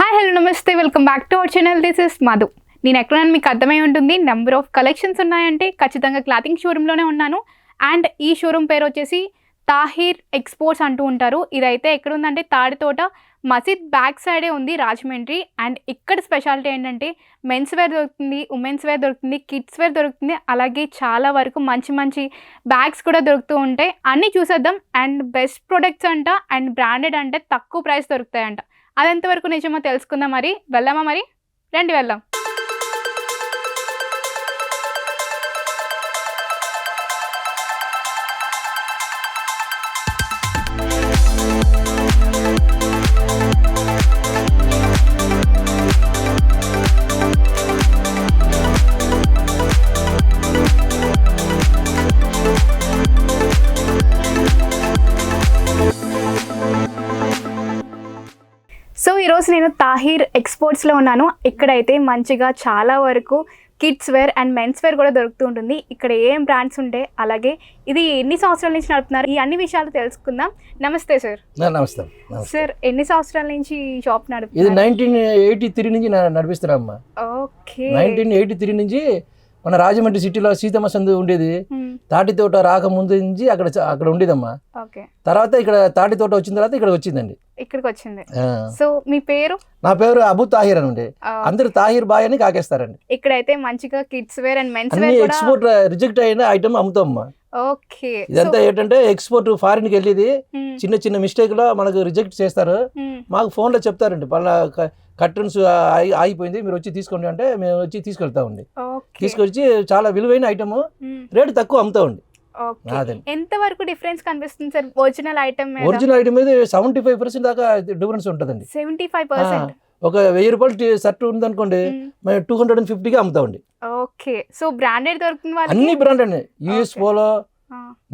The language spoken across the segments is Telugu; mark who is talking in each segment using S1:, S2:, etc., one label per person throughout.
S1: హాయ్ హలో నమస్తే welcome back to our channel. This is Madhu. నేను ఎక్కడైనా మీకు అర్థమై ఉంటుంది, నెంబర్ ఆఫ్ కలెక్షన్స్ ఉన్నాయంటే ఖచ్చితంగా క్లాతింగ్ షోరూంలోనే ఉన్నాను. అండ్ ఈ షోరూమ్ పేరు వచ్చేసి తాహిర్ ఎక్స్పోర్ట్స్ అంటూ ఉంటారు. ఇదైతే ఎక్కడ ఉందంటే తాడితోట మసీద్ బ్యాక్ సైడే ఉంది, రాజమండ్రి. అండ్ ఇక్కడ స్పెషాలిటీ ఏంటంటే మెన్స్ వేర్ దొరుకుతుంది, ఉమెన్స్ వేర్ దొరుకుతుంది, కిడ్స్ వేర్ దొరుకుతుంది, అలాగే చాలా వరకు మంచి మంచి బ్యాగ్స్ కూడా దొరుకుతూ ఉంటాయి. అన్నీ చూసేద్దాం. అండ్ బెస్ట్ ప్రొడక్ట్స్ అంట అండ్ బ్రాండెడ్ అంటే తక్కువ ప్రైస్ దొరుకుతాయంట. అది ఎంతవరకు నిజమో తెలుసుకుందాం. మరి వెళ్దామా? మరి రండి వెళ్దాం. సో ఈరోజు నేను తాహిర్ ఎక్స్పోర్ట్స్లో ఉన్నాను. ఇక్కడైతే మంచిగా చాలా వరకు kids wear and men's wear కూడా దొరుకుతూ ఉంటుంది. ఇక్కడ ఏం బ్రాండ్స్ ఉంటాయి, అలాగే ఇది ఎన్ని సంవత్సరాల నుంచి నడుపుతున్నారు, ఈ అన్ని విషయాలు తెలుసుకుందాం. నమస్తే సార్.
S2: నమస్తే
S1: సార్, ఎన్ని సంవత్సరాల నుంచి ఈ షాప్ నడుపుతున్నారు?
S2: ఇది 1983 నుంచి నడిపిస్తున్నామ్మా.
S1: ఓకే.
S2: 1983 నుంచి మన రాజమండ్రి సిటీలో సీతమ్మ సందు ఉండేది. తాటితోట రాకముందు నుంచి అక్కడ ఉండేదమ్మా. తర్వాత ఇక్కడ తాటితోట వచ్చిన తర్వాత ఇక్కడ వచ్చిందండి,
S1: ఇక్కడికి వచ్చింది. సో మీ పేరు?
S2: నా పేరు అబు తాహిర్ అని ఉండే, అందరు తాహిర్ బాయ్ అని కాకేస్తారండి.
S1: ఇక్కడైతే మంచిగా kids wear and men's
S2: wear export reject అయిన ఐటమ్ అమ్ముతామ్మా.
S1: ఓకే.
S2: ఇదంతా ఏంటంటే ఎక్స్పోర్ట్ ఫారిన్ కి వెళ్ళేది. చిన్న చిన్న మిస్టేక్ లో మనకు రిజెక్ట్ చేస్తారు. మాకు ఫోన్ లో చెప్తారండి, పలానా కర్టన్స్ ఆగిపోయింది, మీరు వచ్చి తీసుకోండి అంటే మేము వచ్చి తీసుకెళ్తామండి. తీసుకొచ్చి చాలా విలువైన ఐటమ్, రేటు తక్కువ అమ్ముతామండి.
S1: ఎంత వరకు డిఫరెన్స్ కనిపిస్తుంది సార్ ఒరిజినల్ ఐటమ్ మీద?
S2: ఒరిజినల్ ఐటమ్ మీద 75% దాకా డిఫరెన్స్ ఉంటుందండి.
S1: 75%?
S2: ఒక 1000 రూపాయలు షర్ట్ ఉంది అనుకోండి, మేము 250కి అమ్ముతామండి.
S1: ఓకే. సో బ్రాండెడ్ దొరుకుతుంది,
S2: అన్ని బ్రాండ్ అండి. యూఎస్ పోలో,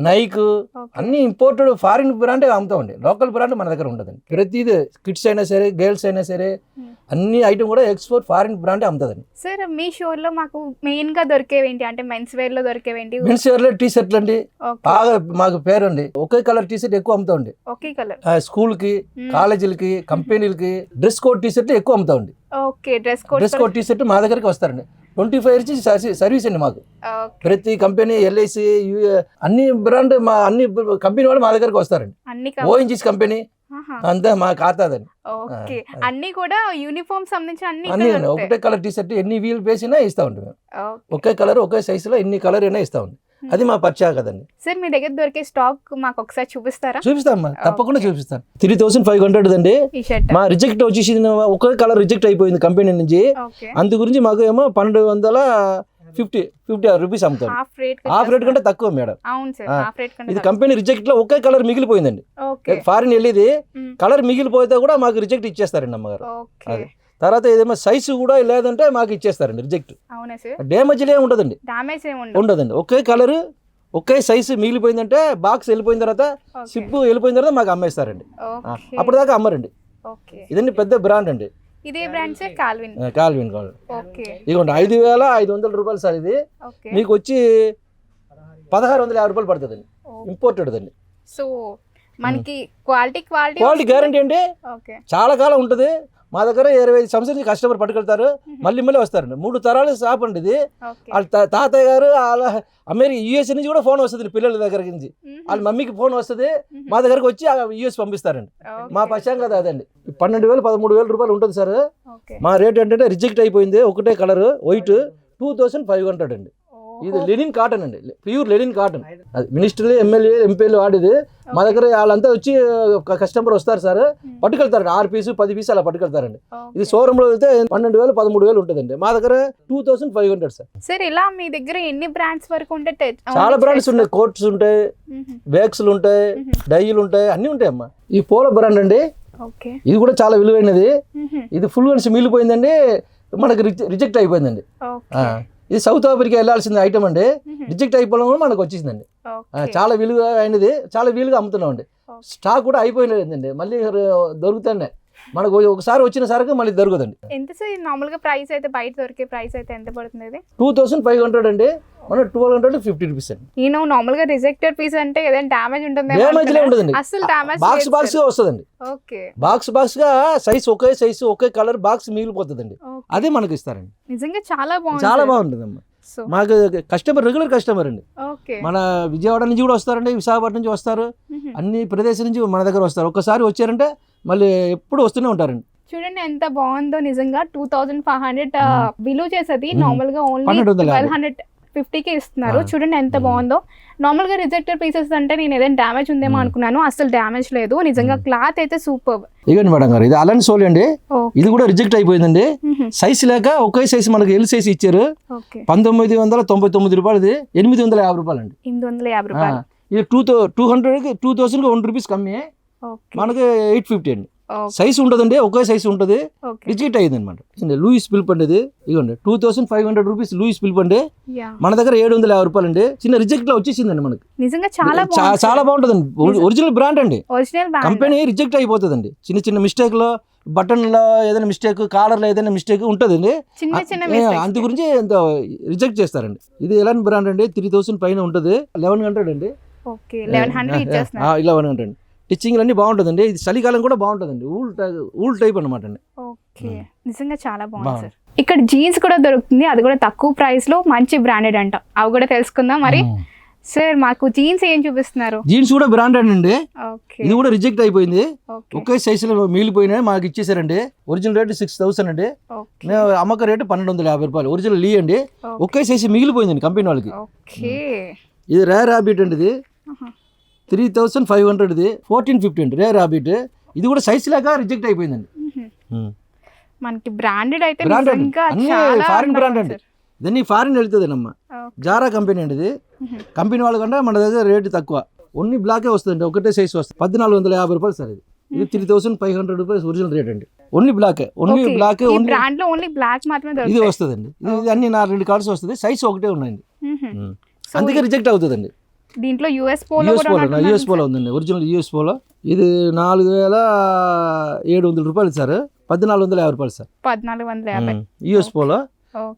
S2: నైక్, అన్ని ఇంపోర్టెడ్ ఫారిన్ బ్రాండ్ అమ్ముతామండి. లోకల్ బ్రాండ్ మన దగ్గర ఉండదండి. ప్రతిదీ కిడ్స్ అయినా సరే, గర్ల్స్ అయినా సరే, అన్ని ఐటమ్ కూడా ఎక్స్పోర్ట్ ఫారిన్ బ్రాండ్ అమ్ముతుందండి.
S1: సార్, మీ షోర్ లో మాకు మెయిన్ గా దొరికేవేంటి అంటే మెన్స్ వేర్ లో దొరికేవేంటి?
S2: మెన్స్ వేర్ లో టీ షర్ట్లు అండి బాగా మాకు పేరు అండి. ఒకే కలర్ టీ షర్ట్ ఎక్కువ అమ్ముతామండి.
S1: ఒకే కలర్
S2: స్కూల్ కి, కాలేజీలకి, కంపెనీలకి డ్రెస్ కోడ్ టీ షర్ట్లు ఎక్కువ అమ్ముతామండి.
S1: Okay. Dress code
S2: T shirt మా దగ్గరికి వస్తారండి. 25 ఇయర్స్ సర్వీస్ అండి మాకు. ప్రతి కంపెనీ, ఎల్ఐసి, అన్ని బ్రాండ్, మా అన్ని కంపెనీ వాళ్ళు మా దగ్గరకు వస్తారండి. ఓఎన్జీసీ కంపెనీ అంతా మా ఖాతాదండి.
S1: ఓకే. అన్ని కూడా యూనిఫామ్ సంబంధించిన
S2: అన్ని ఒకటే కలర్ టీ షర్ట్ ఎన్ని వీల్ వేసినా ఇస్తామండి మేము. ఒకే కలర్ ఒకే సైజ్ లో ఎన్ని కలర్ అయినా ఇస్తామండి. అది మా పరిచయం కదండి.
S1: సార్, మీ దగ్గర దొరికే స్టాక్ మాకు ఒకసారి చూపిస్తారా?
S2: చూపిస్తామ్మా, తప్పకుండా చూపిస్తాను. 3500 అండి. మా రిజెక్ట్ వచ్చేసి ఒకే కలర్ రిజెక్ట్ అయిపోయింది కంపెనీ నుంచి. అందు గురించి మాకు ఏమో 1250 రూపీస్ అమ్ముతాం. హాఫ్ రేట్ కంటే తక్కువ మేడం. ఇది కంపెనీ రిజెక్ట్ లో ఒకే కలర్ మిగిలిపోయిందండి. ఫారిన్ వెళ్ళేది కలర్ మిగిలిపోతే కూడా మాకు రిజెక్ట్ ఇచ్చేస్తారండి అమ్మగారు. అది తర్వాత ఏదేమో సైజు కూడా లేదంటే మాకు ఇచ్చేస్తారండి రిజెక్ట్. డ్యామేజ్ ఉండదండి. ఉండదండి. ఒకే కలర్ ఒకే సైజు మిగిలిపోయిందంటే బాక్స్ వెళ్ళిపోయిన తర్వాత, సిప్ వెళ్ళిపోయిన తర్వాత మాకు అమ్మేస్తారండి. అప్పటిదాకా అమ్మరండి. ఇదండి పెద్ద బ్రాండ్ అండి. కాల్విన్. ఇదిగోండి 5500 రూపాయలు సార్. ఇది మీకు వచ్చి 1650 రూపాయలు పడుతుందండి. ఇంపోర్టెడ్ అండి.
S1: సో మనకి క్వాలిటీ
S2: గ్యారంటీ అండి. చాలా కాలం ఉంటుంది మా దగ్గర. 25 సంవత్సరాల నుంచి కస్టమర్ పట్టుకెళ్తారు, మళ్ళీ వస్తారండి. 3 తరాలు షాప్ అండి ఇది. వాళ్ళ తాతయ్య గారు వాళ్ళ అమెరికా యూఎస్ నుంచి కూడా ఫోన్ వస్తుంది పిల్లల దగ్గర నుంచి. వాళ్ళ మమ్మీకి ఫోన్ వస్తుంది, మా దగ్గరకు వచ్చి యూఎస్ పంపిస్తారండి. మా పక్షం కదా అదండి. 12,000 13,000 రూపాయలు ఉంటుంది సార్. మా రేట్ ఏంటంటే రిజెక్ట్ అయిపోయింది ఒకటే కలర్ వైట్ 2500 అండి. ఇది లెనిన్ కాటన్ అండి, ప్యూర్ లెనిన్ కాటన్. అది మినిస్టర్లు, ఎమ్మెల్యే, ఎంపీలు వాడేది. మా దగ్గర వాళ్ళంతా వచ్చి కస్టమర్ వస్తారు సార్, పట్టుకెళ్తారండి. 6 పీసు 10 పీసు అలా పట్టుకెళ్తారండి. ఇది షోరూమ్ లో అయితే 12,000 13,000 ఉంటుందండి. మా దగ్గర 2500 సార్.
S1: సార్, ఇలా మీ దగ్గర ఎన్ని బ్రాండ్స్ వరకు ఉంటాయి?
S2: చాలా బ్రాండ్స్ ఉన్నాయి. కోట్స్ ఉంటాయి, బ్యాగ్స్లు ఉంటాయి, డైలు ఉంటాయి, అన్ని ఉంటాయి అమ్మా. ఈ పోలో బ్రాండ్ అండి. ఇది కూడా చాలా విలువైనది. ఇది ఫుల్ వన్స్ మిగిలిపోయిందండి, మనకి రిజెక్ట్ అయిపోయిందండి. ఇది సౌత్ ఆఫ్రికా వెళ్ళాల్సిన ఐటమ్ అండి. రిజెక్ట్ అయిపోవడం కూడా మనకు వచ్చేసిందండి. చాలా విలువ అయినది, చాలా విలువగా అమ్ముతున్నాం అండి. స్టాక్ కూడా అయిపోయినదండి, మళ్ళీ దొరుకుతాయి. మనకు ఒకసారి వచ్చిన సరికి మళ్ళీ దొరకదండి.
S1: ఎంత సార్ నార్మల్గా ప్రైస్ అయితే బయట దొరికే ప్రైస్ అయితే ఎంత పడుతుంది ఇది?
S2: 2500 అండి, మన 1250 రూపీస్ అండి.
S1: నేను నార్మల్గా రిజెక్టెడ్ పీస్ అంటే ఏదైనా డ్యామేజ్ ఉంటుంది?
S2: డ్యామేజ్ లే ఉండదండి,
S1: అసలు డ్యామేజ్
S2: బాక్స్ బాక్స్ గా వస్తుందండి.
S1: ఓకే,
S2: బాక్స్ గా సైజ్ ఒకే సైజ్ ఒకే కలర్ బాక్స్ మిగిలిపోతుందండి, అదే మనకి ఇస్తారండి.
S1: నిజంగా చాలా బాగుంది,
S2: చాలా బాగుంటుందమ్మా. మాకు కస్టమర్ రెగ్యులర్ కస్టమర్ అండి. మన విజయవాడ నుంచి కూడా వస్తారండి, విశాఖపట్నం నుంచి వస్తారు, అన్ని ప్రదేశాల నుంచి మన దగ్గర వస్తారు. ఒక్కసారి వచ్చారంటే మళ్ళీ ఎప్పుడు వస్తూనే ఉంటారండి.
S1: చూడండి ఎంత బాగుందో నిజంగా. 2500 విలువ చేసేది నార్మల్ గా ఓన్లీ 1250కి ఇస్తున్నారు. చూడండి ఎంత బాగుందో. నార్మల్ గా రిజెక్టెడ్ పీసెస్ అంటే నేను ఏదైనా డ్యామేజ్ ఉందేమో అనుకున్నాను, అసలు డ్యామేజ్ లేదు. నిజంగా క్లాత్ అయితే సూపర్.
S2: ఇవ్వండి మేడం గారు, ఇది అలన్ సోల్ అండి. ఇది కూడా రిజెక్ట్ అయిపోయిందండి, సైజ్ లేక ఒకే సైజ్ మనకి ఎల్ సైజ్ ఇచ్చారు. 1999 రూపాయలది 850 రూపాయలు అండి.
S1: 850 రూపాయలు.
S2: ఇది 2000కి 1 రూపీస్ కమ్మి, మనకి 850 అండి. సైజ్ ఉంటుందండి, ఒకే సైజ్ ఉంటుంది. రిజెక్ట్ అయ్యింది అనమాట. లూయిస్ పిలుపు అండి ఇది. ఇవ్వండి 2500 రూపీస్ లూయిస్ పిలుపు అండి. మన దగ్గర 750 రూపాయలు అండి. చిన్న రిజెక్ట్ లో వచ్చేసిందండి మనకి.
S1: నిజంగా చాలా
S2: బాగుంటుందండి, ఒరిజినల్ బ్రాండ్ అండి. కంపెనీ రిజెక్ట్ అయిపోతుందండి చిన్న చిన్న మిస్టేక్ లో, బటన్ లో ఏదైనా మిస్టేక్, కాలర్ లో ఏదైనా మిస్టేక్ ఉంటుందండి, అందు గురించి రిజెక్ట్ చేస్తారండి. ఇది ఎలాంటి బ్రాండ్ అండి, 3000 పైన ఉంటుంది. 1100 అండి. 1100 టిచ్చింగ్ అన్ని బాగుంటుందండి. ఇది చలికాలం కూడా బాగుంటుందండి, ఊల్ టైప్ అనమాట అండి.
S1: ఓకే, నిజంగా చాలా బాగుంది సార్. ఇక్కడ జీన్స్ కూడా దొరుకుతుంది, అది కూడా తక్కువ ప్రైస్ లో, మంచి బ్రాండెడ్ అంట. అవి కూడా తెలుసుకుందాం. మరి సార్ మాకు జీన్స్ ఏం చూపిస్తున్నారు?
S2: జీన్స్ కూడా బ్రాండెడ్ అండి. ఇది కూడా రిజెక్ట్ అయిపోయింది, ఒకే సైజ్ లో మిగిలిపోయినాయి, మాకు ఇచ్చేసారండి. ఒరిజినల్ రేట్ 6000 అండి, అమ్మక రేటు 1250 రూపాయలు. ఒరిజినల్ లీ అండి, ఒకే సైజ్ మిగిలిపోయిందండి కంపెనీ వాళ్ళకి. ఇది రేర్ హ్యాబిట్ అండి, ఇది 3500 ఇది 1450 అండి రేర్ హ్యాబిట్. ఇది కూడా సైజ్ లేక రిజెక్ట్ అయిపోయిందండి.
S1: మనకి బ్రాండెడ్ అయితే
S2: అన్ని ఫారిన్ బ్రాండ్ అండి, ఇదన్నీ ఫారిన్ వెళ్తుంది అమ్మ. జారా కంపెనీ అండి ఇది. కంపెనీ వాళ్ళకంటే మన దగ్గర రేటు తక్కువ, ఓన్లీ బ్లాకే వస్తుంది, ఒకటే సైజ్ వస్తుంది. 1450 రూపాయలు సార్ ఇది. ఇది 3500 రూపీస్ ఒరిజినల్ రేట్ అండి. Only black, only black,
S1: only black మాత్రమే
S2: ఇది వస్తుందండి. ఇది అన్ని నా 2 కార్డ్స్ వస్తుంది, సైజ్ ఒకటే ఉన్నాయండి, అందుకే రిజెక్ట్ అవుతుందండి.
S1: దీంట్లో యుఎస్ పోలో
S2: ఉందండి, ఒరిజినల్ యుఎస్ పోలో. ఇది 4700 రూపాయలు సార్, 1450 రూపాయలు సార్.
S1: 1450
S2: యుఎస్ పోలో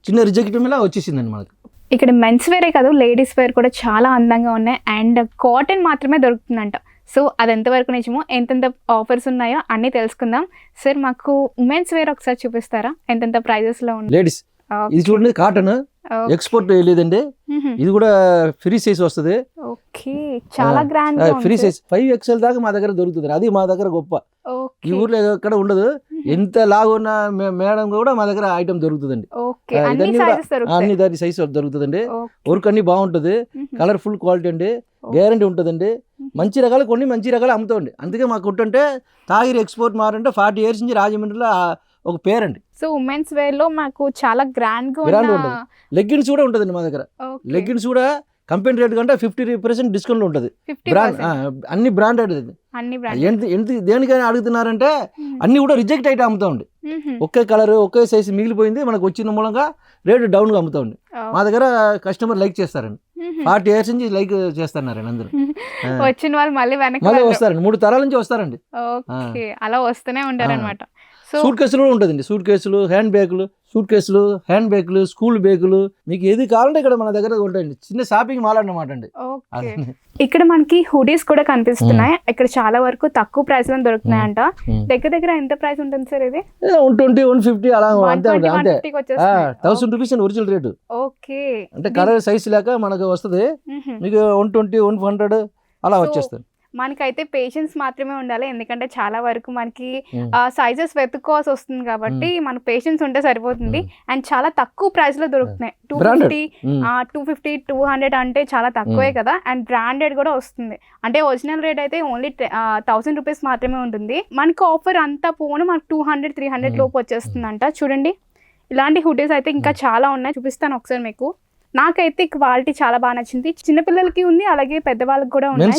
S2: చిన్న రిజెక్ట్ మీద వచ్చేసిందండి మనకి.
S1: ఇక్కడ మెన్స్ వేరే కాదు, లేడీస్ వేర్ కూడా చాలా అందంగా ఉన్నాయి. అండ్ కాటన్ మాత్రమే దొరుకుతుందంట. సో అది ఎంతవరకు నిజమో, ఎంతెంత ఆఫర్స్ ఉన్నాయో అన్నీ తెలుసుకుందాం. సార్ మాకు ఉమెన్స్ వేర్ ఒకసారి చూపిస్తారా, ఎంతెంత ప్రైజెస్ లో ఉంది?
S2: లేడీస్ ఇది చూడండి, కాటన్ ఎక్స్పోర్ట్ లేదండి, ఇది కూడా ఫ్రీ సైజ్ వస్తుంది.
S1: చాలా గ్రాండ్
S2: ఫ్రీ సైజ్ 5XL దాకా మా దగ్గర దొరుకుతుంది, అది మా దగ్గర గొప్ప. ఈ ఊర్లో ఎక్కడ ఉండదు, ఎంత లాగున్న మేడం కూడా మా దగ్గర ఐటమ్ దొరుకుతుందండి. అన్ని దాని సైజ్ దొరుకుతుందండి. వర్క్ అన్ని బాగుంటుంది, కలర్ఫుల్ క్వాలిటీ అండి, గ్యారంటీ ఉంటుందండి. మంచి రకాలు కొన్ని మంచి రకాలు అమ్ముతామండి. అందుకే మాకు ఉంటుంటే తాగిరి ఎక్స్పోర్ట్ మారంటే 40 years నుంచి రాజమండ్రిలో ఒక పేరండి.
S1: సో ఉమెన్స్ వేర్ లో మాకు చాలా గ్రాండ్ గా
S2: ఉంటుంది. లెగ్గిన్స్ కూడా ఉంటుందండి మా దగ్గర. లెగ్గిన్స్ కూడా కంపెనీ రేట్ కంటే 50% డిస్కౌంట్ ఉంటుంది. అన్ని బ్రాండెడ్. దేనికైనా అడుగుతున్నారంటే అన్ని కూడా రిజెక్ట్ అయితే అమ్ముతామండి. ఒకే కలర్ ఒకే సైజ్ మిగిలిపోయింది, మనకు వచ్చిన మూలంగా రేటు డౌన్ గా అమ్ముతామండి. మా దగ్గర కస్టమర్ లైక్ చేస్తారండి, 40 years నుంచి లైక్ చేస్తున్నారండి అందరూ.
S1: వచ్చిన వాళ్ళు మళ్ళీ
S2: వస్తారండి, 3 తరాల నుంచి వస్తారండి.
S1: అలా వస్తూనే ఉంటారు అనమాట.
S2: సూట్ కేసులు కూడా ఉంటుందండి, సూట్ కేసులు, హ్యాండ్ బ్యాగులు, సూట్ కేసులు, హ్యాండ్ బ్యాగులు, స్కూల్ బ్యాగులు, మీకు ఏది కావాలంటే ఇక్కడ మన దగ్గర ఉంటాయండి. చిన్న షాపింగ్ మాల్ అన్నమాట అండి.
S1: ఇక్కడ మనకి హుడీస్ కూడా కనిపిస్తున్నాయి. ఇక్కడ చాలా వరకు తక్కువ ప్రైస్ లో దొరుకుతున్నాయంట. దగ్గర దగ్గర ఎంత ప్రైస్ ఉంటుంది సార్ ఇది?
S2: 120, 150 అలా అంతే. 1000 రూపీస్ ఒరిజినల్ రేటు.
S1: ఓకే,
S2: అంటే కలర్ సైజ్ లేక మనకు వస్తుంది, మీకు 120, 100 అలా వచ్చేస్తుంది.
S1: మనకైతే పేషెన్స్ మాత్రమే ఉండాలి, ఎందుకంటే చాలా వరకు మనకి సైజెస్ వెతుక్కోవాల్సి వస్తుంది కాబట్టి మన పేషెన్స్ ఉంటే సరిపోతుంది. అండ్ చాలా తక్కువ ప్రైస్ లో దొరుకుతున్నాయి. 250, 200 అంటే చాలా తక్కువే కదా. అండ్ బ్రాండెడ్ కూడా వస్తుంది. అంటే ఒరిజినల్ రేట్ అయితే ఓన్లీ 1000 రూపీస్ మాత్రమే ఉంటుంది. మనకి ఆఫర్ అంతా పోను మనకు 200, 300 లోపు వచ్చేస్తుందంట. చూడండి, ఇలాంటి హుడీస్ అయితే ఇంకా చాలా ఉన్నాయి, చూపిస్తాను ఒకసారి మీకు. నాకైతే క్వాలిటీ చాలా బాగా నచ్చింది. చిన్నపిల్లలకి ఉంది, అలాగే పెద్దవాళ్ళకి కూడా ఉన్నాయి.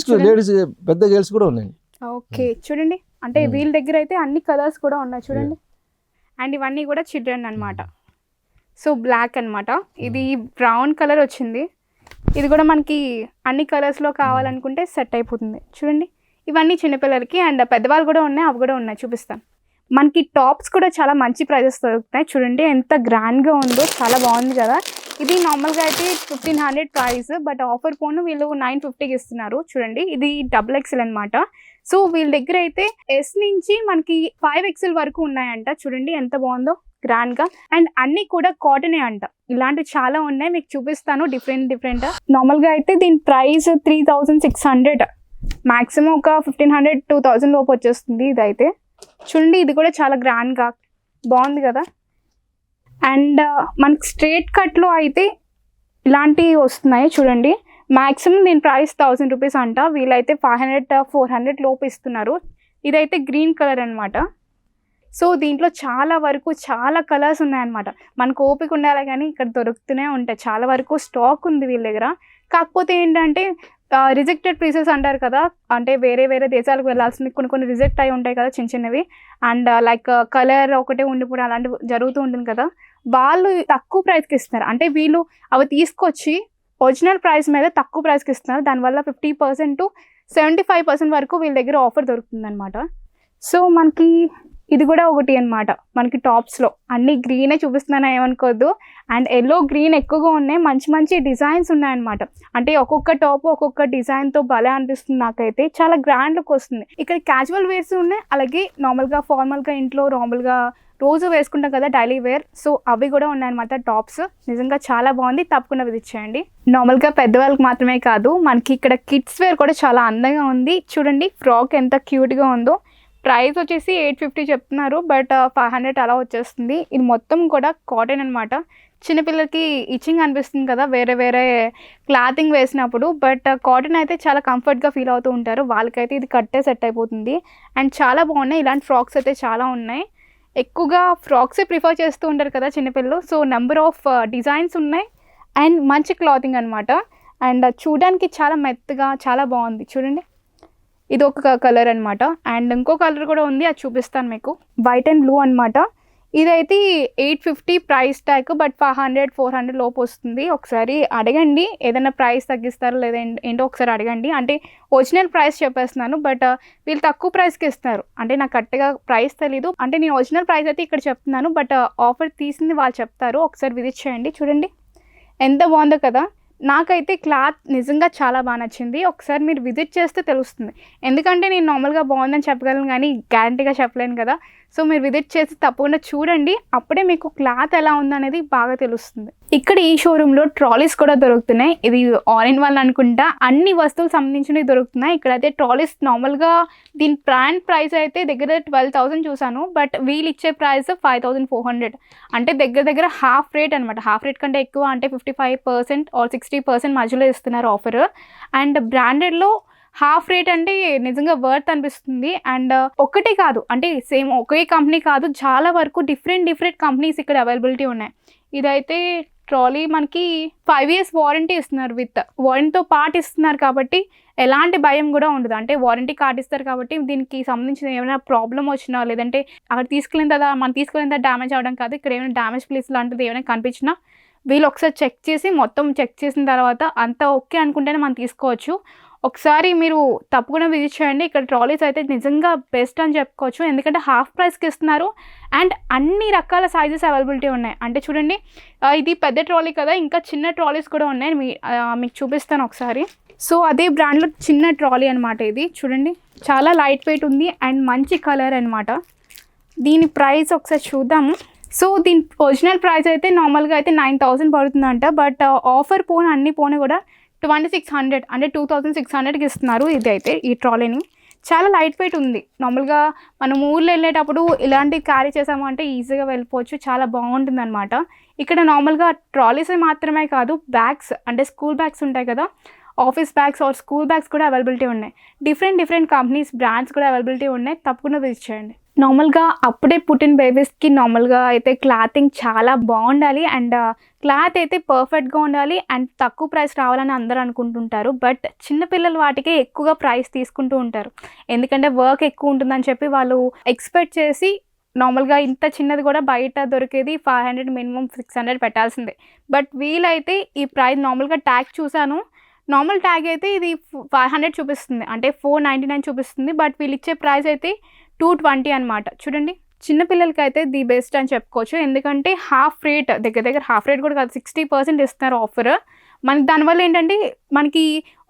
S1: ఓకే, చూడండి, అంటే వీళ్ళ దగ్గర అయితే అన్ని కలర్స్ కూడా ఉన్నాయి చూడండి. అండ్ ఇవన్నీ కూడా చిల్డ్రన్ అన్నమాట. సో బ్లాక్ అన్నమాట, ఇది బ్రౌన్ కలర్ వచ్చింది. ఇది కూడా మనకి అన్ని కలర్స్లో కావాలనుకుంటే సెట్ అయిపోతుంది. చూడండి, ఇవన్నీ చిన్నపిల్లలకి. అండ్ పెద్దవాళ్ళు కూడా ఉన్నాయి, అవి కూడా ఉన్నాయి, చూపిస్తాను. మనకి టాప్స్ కూడా చాలా మంచి ప్రైజెస్ దొరుకుతాయి. చూడండి ఎంత గ్రాండ్గా ఉందో, చాలా బాగుంది కదా. ఇది నార్మల్గా అయితే 1500 ప్రైస్, బట్ ఆఫర్ పోను వీళ్ళు 950కి ఇస్తున్నారు. చూడండి ఇది XXL అనమాట. సో వీళ్ళ దగ్గర అయితే S నుంచి మనకి 5XL వరకు ఉన్నాయంట. చూడండి ఎంత బాగుందో గ్రాండ్గా. అండ్ అన్నీ కూడా కాటనే అంట. ఇలాంటివి చాలా ఉన్నాయి, మీకు చూపిస్తాను డిఫరెంట్. నార్మల్గా అయితే దీని ప్రైస్ 3600, మ్యాక్సిమం ఒక 1500-2000 లోపు వచ్చేస్తుంది ఇదైతే. చూడండి ఇది కూడా చాలా గ్రాండ్గా బాగుంది కదా. అండ్ మనకి స్ట్రేట్ కట్లో అయితే ఇలాంటివి వస్తున్నాయి. చూడండి మ్యాక్సిమం దీని ప్రైస్ 1000 రూపీస్ అంట. వీళ్ళైతే 500-400 లోపు ఇస్తున్నారు. ఇదైతే గ్రీన్ కలర్ అనమాట. సో దీంట్లో చాలా వరకు చాలా కలర్స్ ఉన్నాయన్నమాట. మనకు ఓపిక ఉండాలి కానీ ఇక్కడ దొరుకుతూనే ఉంటాయి. చాలా వరకు స్టాక్ ఉంది వీళ్ళ దగ్గర. కాకపోతే ఏంటంటే రిజెక్టెడ్ పీసెస్ అంటారు కదా, అంటే వేరే దేశాలకు వెళ్ళాల్సింది కొన్ని రిజెక్ట్ అయి ఉంటాయి కదా చిన్నవి. అండ్ లైక్ కలర్ ఒకటే ఉండిపోవడం అలాంటివి జరుగుతూ ఉంటుంది కదా. వాళ్ళు తక్కువ ప్రైస్కి ఇస్తున్నారు. అంటే వీళ్ళు అవి తీసుకొచ్చి ఒరిజినల్ ప్రైస్ మీద తక్కువ ప్రైస్కి ఇస్తున్నారు. దానివల్ల 50%-75% వరకు వీళ్ళ దగ్గర ఆఫర్ దొరుకుతుంది అనమాట. సో మనకి ఇది కూడా ఒకటి అనమాట. మనకి టాప్స్లో అన్ని గ్రీనే చూపిస్తున్నాను ఏమనుకోవద్దు. అండ్ ఎల్లో గ్రీన్ ఎక్కువగా ఉన్నాయి. మంచి డిజైన్స్ ఉన్నాయన్నమాట. అంటే ఒక్కొక్క టాప్ ఒక్కొక్క డిజైన్తో భలే అనిపిస్తుంది నాకైతే. చాలా గ్రాండ్ లుక్ వస్తుంది. ఇక్కడ క్యాజువల్ వేర్స్ ఉన్నాయి, అలాగే నార్మల్గా ఫార్మల్గా ఇంట్లో నార్మల్గా రోజు వేసుకుంటాం కదా డైలీ వేర్. సో అవి కూడా ఉన్నాయన్నమాట టాప్స్. నిజంగా చాలా బాగుంది, తప్పకుండా విజిట్ చేయండి. నార్మల్గా పెద్దవాళ్ళకి మాత్రమే కాదు, మనకి ఇక్కడ కిడ్స్ వేర్ కూడా చాలా అందంగా ఉంది. చూడండి ఫ్రాక్ ఎంత క్యూట్గా ఉందో. ప్రైస్ వచ్చేసి 850 చెప్తున్నారు, బట్ 500 అలా వచ్చేస్తుంది. ఇది మొత్తం కూడా కాటన్ అనమాట. చిన్నపిల్లలకి ఇచ్చింగ్ అనిపిస్తుంది కదా వేరే క్లాతింగ్ వేసినప్పుడు, బట్ కాటన్ అయితే చాలా కంఫర్ట్గా ఫీల్ అవుతూ ఉంటారు. వాళ్ళకైతే ఇది కట్టే సెట్ అయిపోతుంది. అండ్ చాలా బాగున్నాయి. ఇలాంటి ఫ్రాక్స్ అయితే చాలా ఉన్నాయి. ఎక్కువగా ఫ్రాక్సే ప్రిఫర్ చేస్తూ ఉంటారు కదా చిన్నపిల్లలు. సో నెంబర్ ఆఫ్ డిజైన్స్ ఉన్నాయి అండ్ మంచి క్లాతింగ్ అనమాట. అండ్ చూడడానికి చాలా మెత్తగా చాలా బాగుంది. చూడండి ఇది ఒక కలర్ అనమాట. అండ్ ఇంకో కలర్ కూడా ఉంది, అది చూపిస్తాను మీకు. వైట్ అండ్ బ్లూ అనమాట. ఇదైతే 850 ప్రైస్ ట్యాగ్, బట్ 500-400 లోపు వస్తుంది. ఒకసారి అడగండి, ఏదైనా ప్రైస్ తగ్గిస్తారో లేదా ఏంటో ఒకసారి అడగండి. అంటే ఒరిజినల్ ప్రైస్ చెప్పేస్తున్నాను, బట్ వీళ్ళు తక్కువ ప్రైస్కి ఇస్తారు. అంటే నాకు కరెక్ట్గా ప్రైస్ తెలీదు. అంటే నేను ఒరిజినల్ ప్రైస్ అయితే ఇక్కడ చెప్తున్నాను, బట్ ఆఫర్ తీసింది వాళ్ళు చెప్తారు. ఒకసారి విజిట్ చేయండి. చూడండి ఎంత బాగుందో కదా. నాకైతే క్లాత్ నిజంగా చాలా బాగా నచ్చింది. ఒకసారి మీరు విజిట్ చేస్తే తెలుస్తుంది. ఎందుకంటే నేను నార్మల్గా బాగుందని చెప్పగలను కానీ గ్యారంటీగా చెప్పలేను కదా. సో మీరు విజిట్ చేసి తప్పకుండా చూడండి, అప్పుడే మీకు క్లాత్ ఎలా ఉందనేది బాగా తెలుస్తుంది. ఇక్కడ ఈ షోరూంలో ట్రాలీస్ కూడా దొరుకుతున్నాయి. ఇది ఆల్ ఇన్ వన్ అనుకుంటా. అన్ని వస్తువులు సంబంధించినవి దొరుకుతున్నాయి. ఇక్కడైతే ట్రాలీస్ నార్మల్గా దీని బ్రాండ్ ప్రైస్ అయితే దగ్గర 12,000 చూసాను, బట్ వీళ్ళు ఇచ్చే ప్రైస్ 5,400. అంటే దగ్గర హాఫ్ రేట్ అనమాట. హాఫ్ రేట్ కంటే ఎక్కువ, అంటే 55% ఆర్ 60% మధ్యలో ఇస్తున్నారు ఆఫర్. అండ్ బ్రాండెడ్లో హాఫ్ రేట్ అంటే నిజంగా వర్త్ అనిపిస్తుంది. అండ్ ఒక్కటే కాదు, అంటే సేమ్ ఒకే కంపెనీ కాదు, చాలా వరకు డిఫరెంట్ కంపెనీస్ ఇక్కడ అవైలబిలిటీ ఉన్నాయి. ఇదైతే ట్రాలీ మనకి 5 years వారంటీ ఇస్తున్నారు, విత్ వారంటీతో పాటు ఇస్తున్నారు కాబట్టి ఎలాంటి భయం కూడా ఉండదు. అంటే వారంటీ కార్డ్ ఇస్తారు కాబట్టి దీనికి సంబంధించిన ఏమైనా ప్రాబ్లం వచ్చినా, లేదంటే అక్కడ తీసుకెళ్ళిన తర్వాత మనం తీసుకెళ్ళిన తర్వాత డ్యామేజ్ అవ్వడం కాదు, ఇక్కడ ఏమైనా డ్యామేజ్ ప్లేస్ లాంటిది ఏమైనా కనిపించినా వీళ్ళు ఒకసారి మొత్తం చెక్ చేసిన తర్వాత అంతా ఓకే అనుకుంటేనే మనం తీసుకోవచ్చు. ఒకసారి మీరు తప్పకుండా విజిట్ చేయండి. ఇక్కడ ట్రాలీస్ అయితే నిజంగా బెస్ట్ అని చెప్పుకోవచ్చు, ఎందుకంటే హాఫ్ ప్రైస్కి ఇస్తున్నారు. అండ్ అన్ని రకాల సైజెస్ అవైలబిలిటీ ఉన్నాయి. అంటే చూడండి ఇది పెద్ద ట్రాలీ కదా, ఇంకా చిన్న ట్రాలీస్ కూడా ఉన్నాయి. మీకు చూపిస్తాను ఒకసారి. సో అదే బ్రాండ్లో చిన్న ట్రాలీ అనమాట ఇది. చూడండి చాలా లైట్ వెయిట్ ఉంది అండ్ మంచి కలర్ అనమాట. దీని ప్రైస్ ఒకసారి చూద్దాము. సో దీని ఒరిజినల్ ప్రైస్ అయితే నార్మల్గా అయితే 9,000 పడుతుందంట, బట్ ఆఫర్ అన్ని కూడా 2,600 అంటే 2,600కి ఇస్తున్నారు. ఇది అయితే ఈ ట్రాలీని చాలా లైట్ వెయిట్ ఉంది. నార్మల్గా మనం ఊర్లో వెళ్ళేటప్పుడు ఇలాంటివి క్యారీ చేసాము అంటే ఈజీగా వెళ్ళిపోవచ్చు, చాలా బాగుంటుంది అనమాట. ఇక్కడ నార్మల్గా ట్రాలీస్ మాత్రమే కాదు, బ్యాగ్స్ అంటే స్కూల్ బ్యాగ్స్ ఉంటాయి కదా, office bags or school bags కూడా అవైలబిలిటీ ఉన్నాయి. డిఫరెంట్ కంపెనీస్ బ్రాండ్స్ కూడా అవైలబిలిటీ ఉన్నాయి. తప్పకుండా విజిట్ చేయండి. నార్మల్గా అప్పుడే పుట్టిన బేబీస్కి నార్మల్గా అయితే క్లాతింగ్ చాలా బాగుండాలి అండ్ క్లాత్ అయితే పర్ఫెక్ట్గా ఉండాలి అండ్ తక్కువ ప్రైస్ రావాలని అందరూ అనుకుంటుంటారు. బట్ చిన్నపిల్లల వాటికే ఎక్కువగా ప్రైస్ తీసుకుంటూ ఉంటారు, ఎందుకంటే వర్క్ ఎక్కువ ఉంటుందని చెప్పి వాళ్ళు ఎక్స్పెక్ట్ చేసి నార్మల్గా ఇంత చిన్నది కూడా బయట దొరికేది 500 మినిమం 600 పెట్టాల్సిందే. బట్ వీలైతే ఈ ప్రైస్ నార్మల్గా ట్యాగ్ చూసాను, నార్మల్ ట్యాగ్ అయితే ఇది 500 చూపిస్తుంది, అంటే 499 చూపిస్తుంది. బట్ వీళ్ళు ఇచ్చే ప్రైస్ అయితే 220 అనమాట. చూడండి చిన్నపిల్లలకి అయితే ది బెస్ట్ అని చెప్పుకోవచ్చు. ఎందుకంటే హాఫ్ రేట్, దగ్గర హాఫ్ రేట్ కూడా కాదు, 60% ఇస్తున్నారు ఆఫర్. మనకి దానివల్ల ఏంటంటే మనకి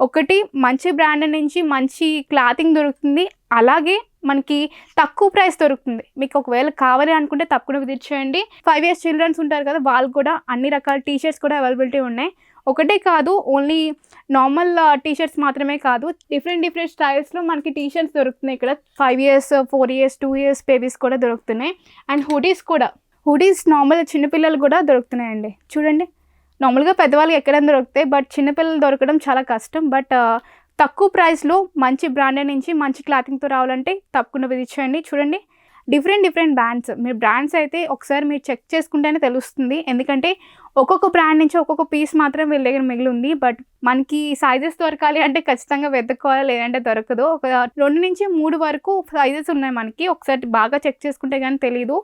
S1: ఒకటి మంచి బ్రాండ్ నుంచి మంచి క్లాతింగ్ దొరుకుతుంది, అలాగే మనకి తక్కువ ప్రైస్ దొరుకుతుంది. మీకు ఒకవేళ కావాలి అనుకుంటే తప్పకుండా విజిట్ చేయండి. 5 years చిల్డ్రన్స్ ఉంటారు కదా, వాళ్ళు కూడా అన్ని రకాల టీషర్ట్స్ కూడా అవైలబిలిటీ ఉన్నాయి. ఒకటే కాదు, ఓన్లీ నార్మల్ టీషర్ట్స్ మాత్రమే కాదు, డిఫరెంట్ స్టైల్స్లో మనకి టీషర్ట్స్ దొరుకుతున్నాయి ఇక్కడ. 5 years, 4 years, 2 years బేబీస్ కూడా దొరుకుతున్నాయి. అండ్ హుడీస్ నార్మల్ చిన్నపిల్లలు కూడా దొరుకుతున్నాయండి. చూడండి, నార్మల్గా పెద్దవాళ్ళకి ఎక్కడైనా దొరుకుతాయి, బట్ చిన్నపిల్లలు దొరకడం చాలా కష్టం. బట్ తక్కువ ప్రైస్లో మంచి బ్రాండెడ్ నుంచి మంచి క్లాతింగ్తో రావాలంటే తప్పకుండా విజిట్ చేయండి. చూడండి, డిఫరెంట్ బ్రాండ్స్. మీరు బ్రాండ్స్ అయితే ఒకసారి మీరు చెక్ చేసుకుంటేనే తెలుస్తుంది. ఎందుకంటే ఒక్కొక్క బ్రాండ్ నుంచి ఒక్కొక్క పీస్ మాత్రం వీళ్ళ దగ్గర మిగిలి ఉంది. బట్ మనకి సైజెస్ దొరకాలి అంటే ఖచ్చితంగా వెతుక్కోవాలి, లేదంటే దొరకదు. ఒక 2 నుంచి 3 వరకు సైజెస్ ఉన్నాయి మనకి. ఒకసారి బాగా చెక్ చేసుకుంటే కానీ తెలీదు.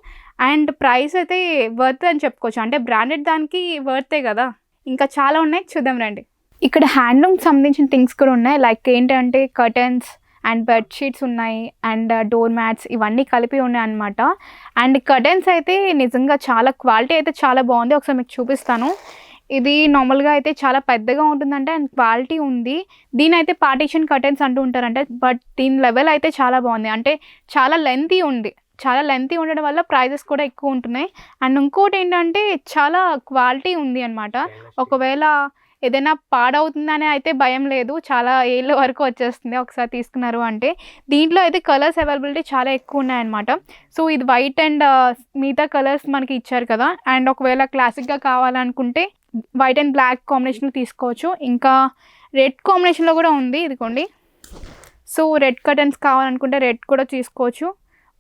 S1: అండ్ ప్రైస్ అయితే వర్త్ అని చెప్పుకోవచ్చు. అంటే బ్రాండెడ్ దానికి వర్తే కదా. ఇంకా చాలా ఉన్నాయి, చూద్దాం రండి. ఇక్కడ హ్యాండ్లూమ్ సంబంధించిన థింగ్స్ కూడా ఉన్నాయి. లైక్ ఏంటంటే కర్టన్స్ అండ్ బెడ్షీట్స్ ఉన్నాయి, అండ్ డోర్ మ్యాట్స్, ఇవన్నీ కలిపి ఉన్నాయి అనమాట. అండ్ కర్టన్స్ అయితే నిజంగా చాలా క్వాలిటీ అయితే చాలా బాగుంది. ఒకసారి మీకు చూపిస్తాను. ఇది నార్మల్గా అయితే చాలా పెద్దగా ఉంటుందంటే, అండ్ క్వాలిటీ ఉంది. దీని అయితే పార్టీషన్ కర్టన్స్ అంటూ ఉంటారంటే, బట్ దీని లెవెల్ అయితే చాలా బాగుంది. అంటే చాలా లెంతీ ఉండడం వల్ల ప్రైజెస్ కూడా ఎక్కువ ఉంటున్నాయి. అండ్ ఇంకోటి ఏంటంటే చాలా క్వాలిటీ ఉంది అనమాట. ఒకవేళ ఏదైనా పాడవుతుందనే అయితే భయం లేదు, చాలా ఏళ్ళ వరకు వచ్చేస్తుంది ఒకసారి తీసుకున్నారు అంటే. దీంట్లో అయితే కలర్స్ అవైలబిలిటీ చాలా ఎక్కువ ఉన్నాయన్నమాట. సో ఇది వైట్ అండ్ మిగతా కలర్స్ మనకి ఇచ్చారు కదా. అండ్ ఒకవేళ క్లాసిక్గా కావాలనుకుంటే వైట్ అండ్ బ్లాక్ కాంబినేషన్లో తీసుకోవచ్చు. ఇంకా రెడ్ కాంబినేషన్లో కూడా ఉంది, ఇదిగోండి. సో రెడ్ కర్టన్స్ కావాలనుకుంటే రెడ్ కూడా తీసుకోవచ్చు.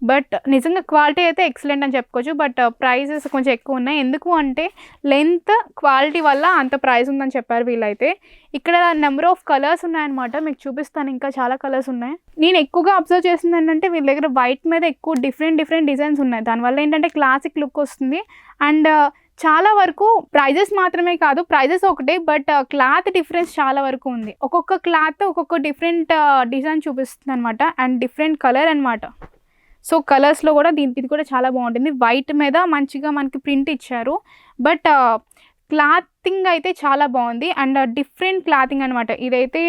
S1: బట్ నిజంగా క్వాలిటీ అయితే ఎక్సలెంట్ అని చెప్పుకోవచ్చు. బట్ ప్రైజెస్ కొంచెం ఎక్కువ ఉన్నాయి. ఎందుకు అంటే లెంత్, క్వాలిటీ వల్ల అంత ప్రైస్ ఉందని చెప్పారు వీళ్ళైతే. ఇక్కడ నెంబర్ ఆఫ్ కలర్స్ ఉన్నాయన్నమాట, మీకు చూపిస్తాను. ఇంకా చాలా కలర్స్ ఉన్నాయి. నేను ఎక్కువగా అబ్జర్వ్ చేసింది ఏంటంటే వీళ్ళ దగ్గర వైట్ మీద ఎక్కువ డిఫరెంట్ డిజైన్స్ ఉన్నాయి. దానివల్ల ఏంటంటే క్లాసిక్ లుక్ వస్తుంది. అండ్ చాలా వరకు ప్రైజెస్ మాత్రమే కాదు, ప్రైజెస్ ఒకటే, బట్ క్లాత్ డిఫరెన్స్ చాలా వరకు ఉంది. ఒక్కొక్క క్లాత్ ఒక్కొక్క డిఫరెంట్ డిజైన్ చూపిస్తుంది అనమాట. అండ్ డిఫరెంట్ కలర్ అనమాట. సో కలర్స్లో కూడా ఇది కూడా చాలా బాగుంటుంది. వైట్ మీద మంచిగా మనకి ప్రింట్ ఇచ్చారు. బట్ క్లాతింగ్ అయితే చాలా బాగుంది. అండ్ డిఫరెంట్ క్లాతింగ్ అనమాట. ఇదైతే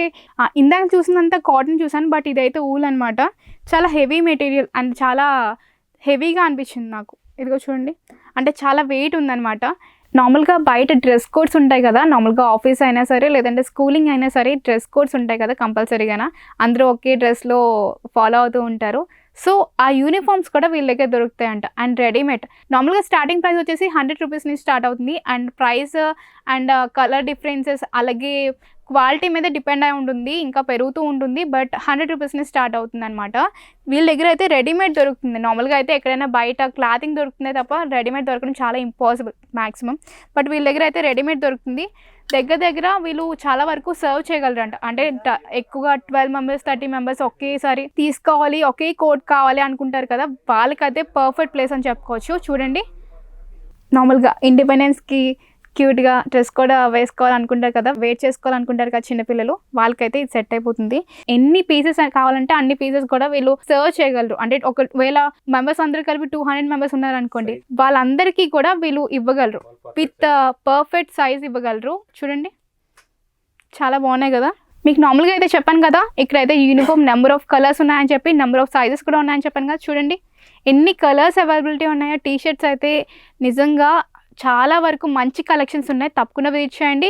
S1: ఇందాక చూసినంత కాటన్ చూసాను, బట్ ఇదైతే ఊల్ అనమాట. చాలా హెవీ మెటీరియల్ అండ్ చాలా హెవీగా అనిపించింది నాకు. ఇదిగో చూడండి, అంటే చాలా వెయిట్ ఉందన్నమాట. నార్మల్గా బయట డ్రెస్ కోడ్స్ ఉంటాయి కదా, నార్మల్గా ఆఫీస్ అయినా సరే లేదంటే స్కూలింగ్ అయినా సరే డ్రెస్ కోడ్స్ ఉంటాయి కదా కంపల్సరీగా. అందరూ ఒకే డ్రెస్లో ఫాలో అవుతూ ఉంటారు. సో ఆ యూనిఫామ్స్ కూడా వీళ్ళ దగ్గర దొరుకుతాయంట. అండ్ రెడీమేడ్ నార్మల్గా స్టార్టింగ్ ప్రైస్ వచ్చేసి 100 రూపీస్ నుంచి స్టార్ట్ అవుతుంది. And price and colour differences అలాగే క్వాలిటీ మీద డిపెండ్ అయి ఉంటుంది, ఇంకా పెరుగుతూ ఉంటుంది. బట్ 100 రూపీస్ నుంచి స్టార్ట్ అవుతుంది అనమాట. వీళ్ళ దగ్గర అయితే రెడీమేడ్ దొరుకుతుంది. నార్మల్గా అయితే ఎక్కడైనా బయట క్లాతింగ్ దొరుకుతుంది తప్ప రెడీమేడ్ దొరకడం చాలా ఇంపాసిబుల్ మ్యాక్సిమం. బట్ వీళ్ళ దగ్గర అయితే రెడీమేడ్ దొరుకుతుంది. దగ్గర వీళ్ళు చాలా వరకు సర్వ్ చేయగలరంట. అంటే ఎక్కువగా 12 members 30 members ఒకేసారి తీసుకోవాలి, ఒకే కోట్ కావాలి అనుకుంటారు కదా, వాళ్ళకైతే పర్ఫెక్ట్ ప్లేస్ అని చెప్పుకోవచ్చు. చూడండి, నార్మల్గా ఇండిపెండెన్స్కి క్యూట్గా డ్రెస్ కూడా వేసుకోవాలనుకుంటారు కదా, వేర్ చేసుకోవాలనుకుంటారు కదా చిన్నపిల్లలు, వాళ్ళకైతే ఇది సెట్ అయిపోతుంది. ఎన్ని పీసెస్ కావాలంటే అన్ని పీసెస్ కూడా వీళ్ళు సర్వ్ చేయగలరు. అంటే ఒకవేళ మెంబర్స్ అందరూ కలిపి 200 members ఉన్నారనుకోండి, వాళ్ళందరికీ కూడా వీళ్ళు ఇవ్వగలరు. విత్ పర్ఫెక్ట్ సైజ్ ఇవ్వగలరు. చూడండి, చాలా బాగున్నాయి కదా. మీకు నార్మల్గా అయితే చెప్పాను కదా, ఇక్కడైతే యూనిఫామ్ నెంబర్ ఆఫ్ కలర్స్ ఉన్నాయని చెప్పి, నెంబర్ ఆఫ్ సైజెస్ కూడా ఉన్నాయని చెప్పాను కదా. చూడండి ఎన్ని కలర్స్ అవైలబిలిటీ ఉన్నాయో. టీషర్ట్స్ అయితే నిజంగా చాలా వరకు మంచి కలెక్షన్స్ ఉన్నాయి, తప్పకుండా విజిట్ చేయండి.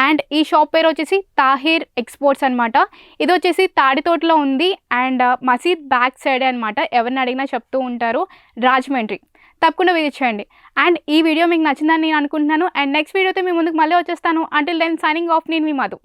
S1: అండ్ ఈ షాప్ పేరు వచ్చేసి తాహిర్ ఎక్స్పోర్ట్స్ అనమాట. ఇది వచ్చేసి తాడితోటలో ఉంది అండ్ మసీద్ బ్యాక్ సైడ్ అనమాట. ఎవరిని అడిగినా చెప్తూ ఉంటారు, రాజమండ్రి. తప్పకుండా విజిట్ చేయండి. అండ్ ఈ వీడియో మీకు నచ్చిందని నేను అనుకుంటున్నాను. అండ్ నెక్స్ట్ వీడియోతో మీ ముందుకు మళ్ళీ వచ్చేస్తాను. అంటిల్ దెన్ సైనింగ్ ఆఫ్, నేను మీ మధు.